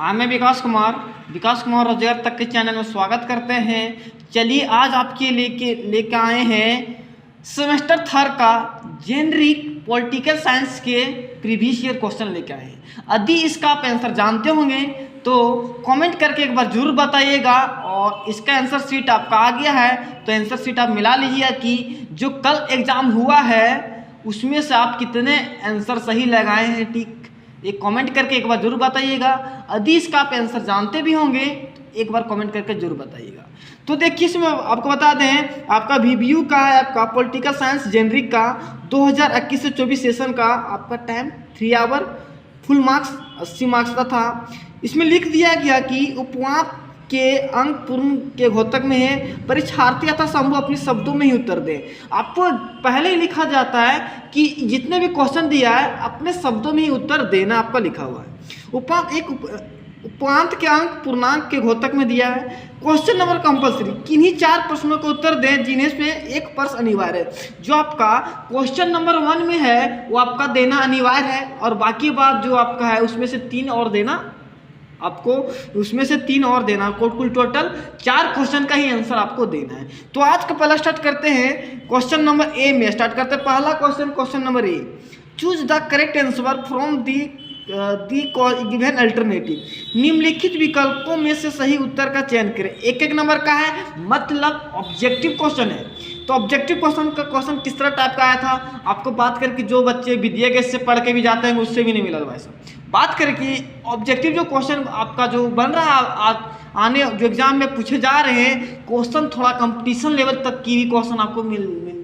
हाँ, मैं विकास कुमार रोजगार तक के चैनल में स्वागत करते हैं। चलिए आज आपके लेके आए हैं सेमेस्टर थर्ड का जेनरिक पॉलिटिकल साइंस के प्रीवियस ईयर क्वेश्चन लेके आए हैं। यदि इसका आप आंसर जानते होंगे तो कमेंट करके एक बार जरूर बताइएगा। और इसका आंसर शीट आपका आ गया है तो आंसर शीट आप मिला लीजिएगा कि जो कल एग्ज़ाम हुआ है उसमें से आप कितने आंसर सही लगाए हैं। ठीक, एक कमेंट करके एक बार जरूर बताइएगा। यदि इसका आप आंसर जानते भी होंगे तो एक बार कमेंट करके जरूर बताइएगा। तो देखिए, इसमें आपको बता दें, आपका VBU का है, आपका पॉलिटिकल साइंस जेनरिक का 2021 से 24 सेशन का आपका time 3 hour, full marks 80 marks का था। इसमें लिख दिया गया कि उपवाद के अंक पूर्ण के घोतक में है, परीक्षार्थी अथवा संभव अपने शब्दों में ही उत्तर दें। आपको पहले ही लिखा जाता है कि जितने भी क्वेश्चन दिया है अपने शब्दों में ही उत्तर देना आपका लिखा हुआ है। उपांत के अंक पूर्णांक के घोतक में दिया है। क्वेश्चन नंबर कंपलसरी, किन्हीं 4 प्रश्नों के उत्तर दें जिन्हें से एक प्रश्न अनिवार्य है। जो आपका क्वेश्चन नंबर 1 में है वो आपका देना अनिवार्य है, और बाकी बात जो आपका है उसमें से 3 और देना, आपको उसमें से 3 और देना, कुल टोटल 4 क्वेश्चन का ही आंसर आपको देना है। तो आज का पहला स्टार्ट करते हैं क्वेश्चन नंबर ए में। स्टार्ट करते हैं पहला question number A. Choose the correct answer from the given alternative. निम्नलिखित विकल्पों में से सही उत्तर का चयन करें। एक नंबर का है, मतलब ऑब्जेक्टिव क्वेश्चन है। तो ऑब्जेक्टिव क्वेश्चन किस तरह टाइप का आया था, आपको बात करके जो बच्चे विद्या गैस से पढ़ के भी जाते हैं उससे भी नहीं मिला वैसा। बात करें कि ऑब्जेक्टिव जो क्वेश्चन आपका जो बन रहा है आने जो एग्जाम में पूछे जा रहे हैं क्वेश्चन, थोड़ा कंपटीशन लेवल तक की भी क्वेश्चन आपको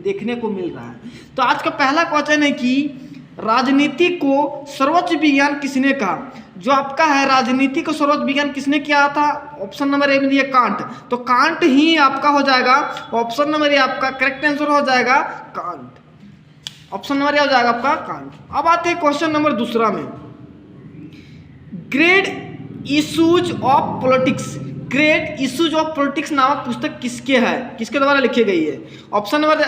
देखने को मिल रहा है। तो आज का पहला क्वेश्चन है कि राजनीति को सर्वोच्च विज्ञान किसने कहा। जो आपका है राजनीति को सर्वोच्च विज्ञान किसने किया था, ऑप्शन नंबर ए में दिया कांट। तो कांट ही आपका हो जाएगा ऑप्शन नंबर ए, आपका करेक्ट आंसर हो जाएगा कांट। ऑप्शन नंबर ए हो जाएगा आपका कांट। अब आते हैं क्वेश्चन नंबर दूसरा में। Great issues of politics. Great issues of politics नामक पुस्तक किसके द्वारा लिखी गई है। Option number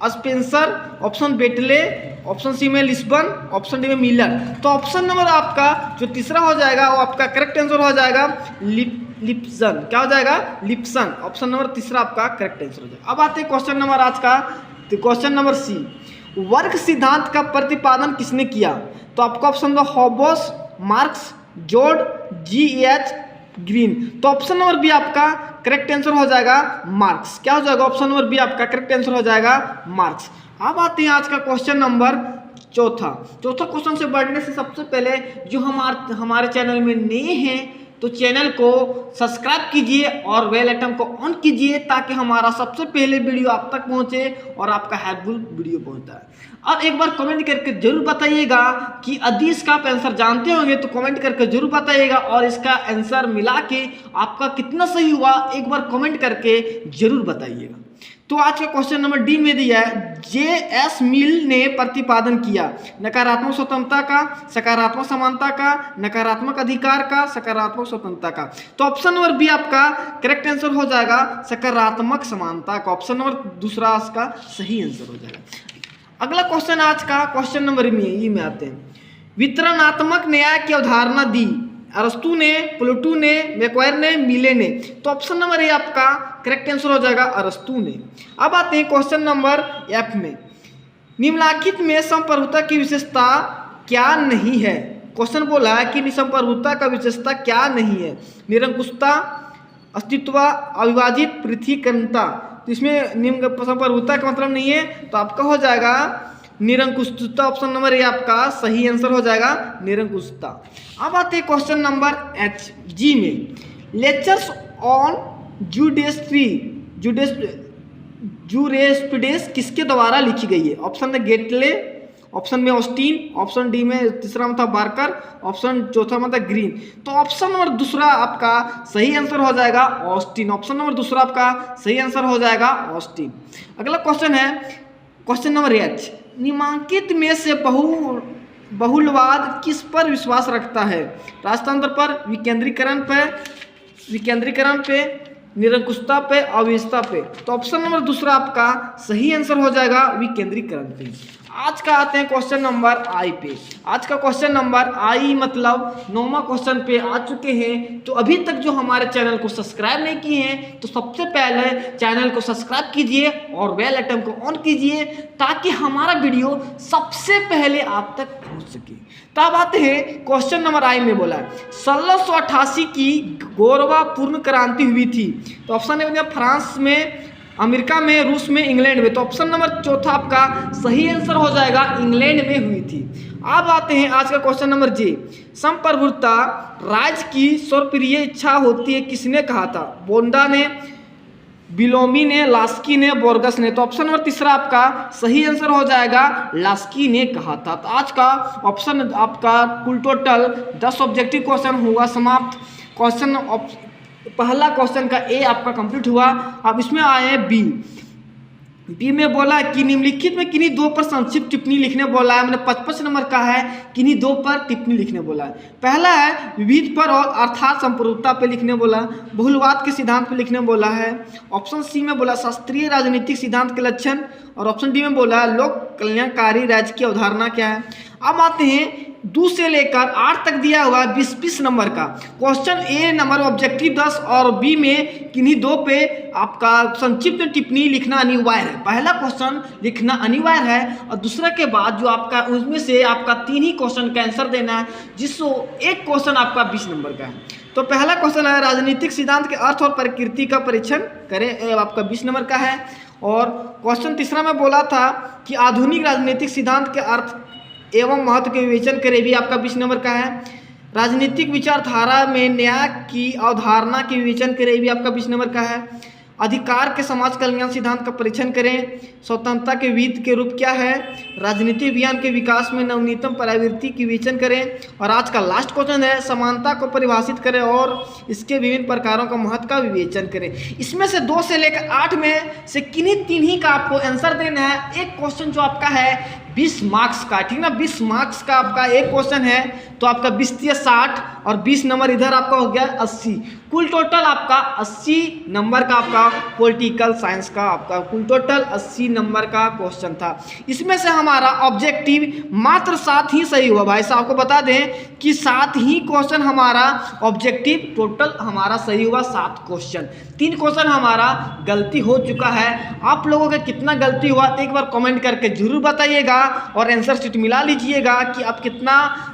Spencer, option Bentley, option C में लिस्बन, ऑप्शन डी में मिलर। तो ऑप्शन नंबर आपका जो तीसरा हो जाएगा वो आपका करेक्ट आंसर हो जाएगा लिप्सन। क्या हो जाएगा, लिप्सन। ऑप्शन नंबर तीसरा आपका करेक्ट आंसर हो जाएगा। अब आते हैं क्वेश्चन नंबर आज का, तो क्वेश्चन नंबर सी। वर्ग सिद्धांत का प्रतिपादन किसने किया। तो आपका ऑप्शन दो हॉबस, मार्क्स, जॉर्ज, GH ग्रीन। तो ऑप्शन नंबर बी आपका करेक्ट आंसर हो जाएगा मार्क्स। क्या हो जाएगा, ऑप्शन नंबर बी आपका करेक्ट आंसर हो जाएगा मार्क्स। अब आते हैं आज का क्वेश्चन नंबर चौथा क्वेश्चन से बढ़ने से सबसे पहले जो हमारे चैनल में नए हैं तो चैनल को सब्सक्राइब कीजिए और बेल आइकन को ऑन कीजिए ताकि हमारा सबसे पहले वीडियो आप तक पहुंचे और आपका हेल्पफुल वीडियो पहुंचता है। और एक बार कमेंट करके जरूर बताइएगा कि यदि इसका आप आंसर जानते होंगे तो कमेंट करके जरूर बताइएगा, और इसका आंसर मिला के आपका कितना सही हुआ एक बार कमेंट करके जरूर बताइएगा। तो आज का क्वेश्चन नंबर डी में दिया है, JS मिल ने प्रतिपादन किया नकारात्मक स्वतंत्रता का, सकारात्मक समानता का, नकारात्मक अधिकार का, सकारात्मक स्वतंत्रता का। तो ऑप्शन नंबर बी आपका करेक्ट आंसर हो जाएगा सकारात्मक समानता का। ऑप्शन नंबर दूसरा इसका सही आंसर हो जाएगा। अगला क्वेश्चन आज का क्वेश्चन नंबर ई में आते हैं। वितरणात्मक न्याय की अवधारणा दी अरस्तु ने, प्लेटो ने, मैक्वायर ने, मिले ने। तो ऑप्शन नंबर ए आपका करेक्ट आंसर हो जाएगा अरस्तु ने। अब आते हैं क्वेश्चन नंबर एफ में। निम्नलिखित में संप्रभुता की विशेषता क्या नहीं है। क्वेश्चन बोला है कि संप्रभुता का विशेषता क्या नहीं है। निरंकुशता, अस्तित्व, अविभाजित, पृथ्वीकरणता। तो इसमें निम्न संप्रभुता का मतलब नहीं है तो आपका हो जाएगा निरंकुशता। ऑप्शन नंबर ए आपका सही आंसर हो जाएगा निरंकुशता। अब आते हैं क्वेश्चन नंबर जी में। लेक्चर्स ऑन जूरिस्प्रूडेंस किसके द्वारा लिखी गई है। ऑप्शन में गेटले, ऑप्शन में ऑस्टिन, ऑप्शन डी में तीसरा में था बार्कर, ऑप्शन चौथा में था ग्रीन। तो ऑप्शन नंबर दूसरा आपका सही आंसर हो जाएगा ऑस्टिन। ऑप्शन नंबर दूसरा आपका सही आंसर हो जाएगा ऑस्टिन। अगला क्वेश्चन है क्वेश्चन नंबर एच। निम्नलिखित में से बहुलवाद किस पर विश्वास रखता है। राजतंत्र पर, विकेंद्रीकरण पे, निरंकुशता पे, अविभाज्यता पे। तो ऑप्शन नंबर दूसरा आपका सही आंसर हो जाएगा विकेंद्रीकरण पे। आज का आते हैं क्वेश्चन नंबर आई पे। आज का क्वेश्चन नंबर आई मतलब 9वां क्वेश्चन पे आ चुके हैं। तो अभी तक जो हमारे चैनल को सब्सक्राइब नहीं किए हैं तो सबसे पहले चैनल को सब्सक्राइब कीजिए और बेल आइकन को ऑन कीजिए ताकि हमारा वीडियो सबसे पहले आप तक पहुंच सके। तब आते हैं क्वेश्चन नंबर आई में बोला 1688 की गोरवा पूर्ण क्रांति हुई थी। तो ऑप्शन ए फ्रांस में, अमेरिका में, रूस में, इंग्लैंड में। तो ऑप्शन नंबर चौथा आपका सही आंसर हो जाएगा, इंग्लैंड में हुई थी। अब आते हैं आज का क्वेश्चन नंबर जे। संप्रभुता राज्य की सर्वप्रिय इच्छा होती है किसने कहा था? बोंडा ने, बिलोमी ने, लास्की ने, बोर्गस ने। तो ऑप्शन नंबर तीसरा आपका सही आंसर हो जाएगा, लास्की ने कहा था। तो आज का ऑप्शन आपका कुल टोटल 10 ऑब्जेक्टिव क्वेश्चन हुआ समाप्त। क्वेश्चन पहला क्वेश्चन का ए आपका कंप्लीट हुआ। अब इसमें आए बी। बी में बोला कि निम्नलिखित में किन्हीं दो पर संक्षिप्त टिप्पणी लिखने बोला है। मैंने 55 नंबर का है, किन्हीं दो पर टिप्पणी लिखने बोला है। पहला है विविध पर और अर्थात संप्रभुता पे लिखने बोला, बहुलवाद के सिद्धांत पे लिखने बोला है। ऑप्शन सी में बोला शास्त्रीय राजनीतिक सिद्धांत के लक्षण, और ऑप्शन डी में बोला लोक कल्याणकारी राज्य की अवधारणा क्या है। अब आते हैं 2 से लेकर 8 तक दिया हुआ 20-20 नंबर का क्वेश्चन। ए नंबर ऑब्जेक्टिव 10 और बी में किन्हीं दो पे आपका संक्षिप्त टिप्पणी लिखना अनिवार्य है। पहला क्वेश्चन लिखना अनिवार्य है और दूसरा के बाद जो आपका उसमें से आपका 3 ही क्वेश्चन का आंसर देना है, जिससे एक क्वेश्चन आपका 20 नंबर का है। तो पहला क्वेश्चन है राजनीतिक सिद्धांत के अर्थ और प्रकृति का परीक्षण करें, आपका 20 नंबर का है। और क्वेश्चन तीसरा में बोला था कि आधुनिक राजनीतिक सिद्धांत के अर्थ एवं महत्व के विवेचन करें, भी आपका 20 नंबर का है। राजनीतिक विचारधारा में न्याय की अवधारणा के विवेचन करें, भी आपका 20 नंबर का है। अधिकार के समाज कल्याण सिद्धांत का परीक्षण करें। स्वतंत्रता के विध के रूप क्या है? राजनीतिक विज्ञान के विकास में नवनीतम प्रवृत्ति की विवेचन करें। और आज का लास्ट क्वेश्चन है समानता को परिभाषित करें और इसके विभिन्न प्रकारों का महत्व का विवेचन करें। इसमें से 2 से लेकर 8 में से किन्हीं 3 ही का आपको आंसर देना है। एक क्वेश्चन जो आपका है 20 मार्क्स का, ठीक ना, 20 मार्क्स का आपका एक क्वेश्चन है। तो आपका 20 × 60 और 20 नंबर इधर आपका हो गया 80। कुल टोटल आपका 80 नंबर का आपका पॉलिटिकल साइंस का आपका कुल टोटल 80 नंबर का क्वेश्चन था। इसमें से हमारा ऑब्जेक्टिव मात्र 7 ही सही हुआ। भाई साहब को बता दें कि 7 ही क्वेश्चन हमारा ऑब्जेक्टिव टोटल हमारा सही हुआ, 7 क्वेश्चन। 3 क्वेश्चन हमारा गलती हो चुका है। आप लोगों का कितना गलती हुआ तो एक बार कमेंट करके जरूर बताइएगा और आंसर शीट मिला लीजिएगा कि आप कितना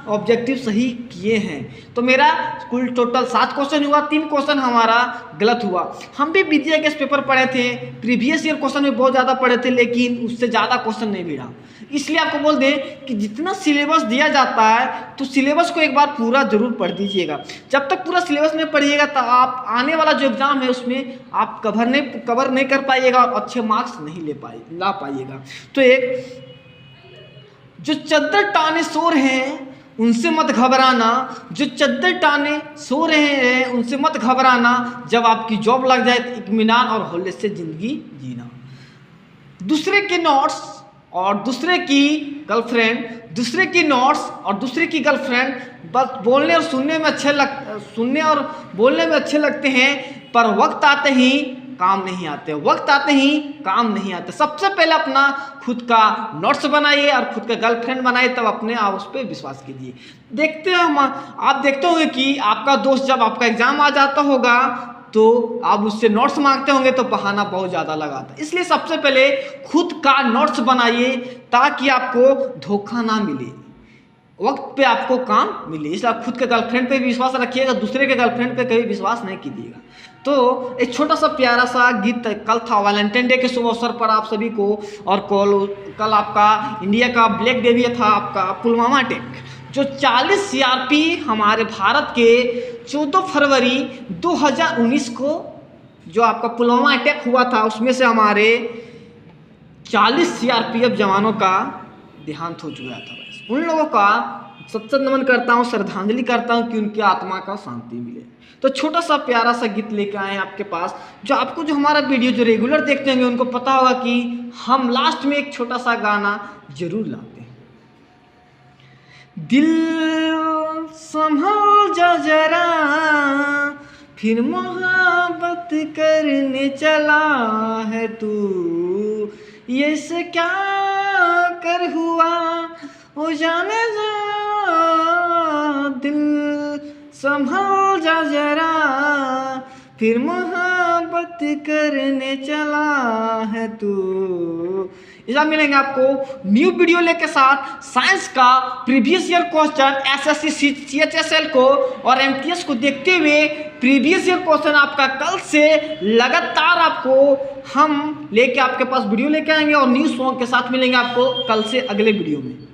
ऑब्जेक्टिव सही किए हैं। तो मेरा कुल टोटल 7 क्वेश्चन हुआ, 3 क्वेश्चन हमारा गलत हुआ। हम भी विद्या के पेपर पढ़े थे, प्रीवियस ईयर क्वेश्चन में बहुत ज़्यादा पढ़े थे, लेकिन उससे ज़्यादा क्वेश्चन नहीं मिला। इसलिए आपको बोल दें कि जितना सिलेबस दिया जाता है तो सिलेबस को एक बार पूरा जरूर पढ़ दीजिएगा। जब तक पूरा सिलेबस नहीं पढ़िएगा तो आप आने वाला जो एग्ज़ाम है उसमें आप कवर नहीं कर पाइएगा और अच्छे मार्क्स नहीं ला पाइएगा। तो एक जो चद्दर टाने सो रहे हैं उनसे मत घबराना, जो चद्दर टाने सो रहे हैं उनसे मत घबराना, जब आपकी जॉब लग जाए तो इत्मीनान और हौले से ज़िंदगी जीना। दूसरे के नोट्स और दूसरे की गर्लफ्रेंड, दूसरे की नोट्स और दूसरे की गर्लफ्रेंड बस बोलने और सुनने में अच्छे लगते हैं, पर वक्त आते ही काम नहीं आते, वक्त आते ही काम नहीं आते। सबसे पहले अपना खुद का नोट्स बनाइए और खुद का गर्लफ्रेंड बनाइए, तब अपने आप उस पर विश्वास कीजिए। देखते हैं आप देखते होंगे कि आपका दोस्त जब आपका एग्जाम आ जाता होगा तो आप उससे नोट्स मांगते होंगे तो बहाना बहुत ज़्यादा लगाता है। इसलिए सबसे पहले खुद का नोट्स बनाइए ताकि आपको धोखा ना मिले, वक्त पे आपको काम मिले। इसलिए आप खुद के गर्लफ्रेंड पे भी विश्वास रखिएगा, दूसरे के गर्लफ्रेंड पे कभी विश्वास नहीं कीजिएगा। तो एक छोटा सा प्यारा सा गीत कल था वैलेंटाइन डे के शुभ अवसर पर आप सभी को, और कल आपका इंडिया का ब्लैक डे भी था आपका पुलवामा अटैक, जो 40 CRP हमारे भारत के 14 फरवरी 2019 को जो आपका पुलवामा अटैक हुआ था, उसमें से हमारे 40 CRPF जवानों का देहांत हो चुका था। उन लोगों का सत नमन करता हूँ, श्रद्धांजलि करता हूँ कि उनकी आत्मा का शांति मिले। तो छोटा सा प्यारा सा गीत लेके आए हैं आपके पास, जो आपको जो हमारा वीडियो जो रेगुलर देखते होंगे उनको पता होगा कि हम लास्ट में एक छोटा सा गाना जरूर लाते हैं। दिल संभल जा जरा, फिर मोहब्बत करने चला है तू, ये से क्या कर हुआ ओ जाने जा, दिल संभल जा जरा, फिर मोहब्बत करने चला है तू। इस मिलेंगे आपको न्यू वीडियो लेके साथ साइंस का previous year question SSC CHSL को और MTS को देखते हुए प्रीवियस ईयर क्वेश्चन आपका कल से लगातार आपको हम लेके आपके पास वीडियो लेके आएंगे और न्यू सॉन्ग के साथ मिलेंगे आपको कल से अगले वीडियो में।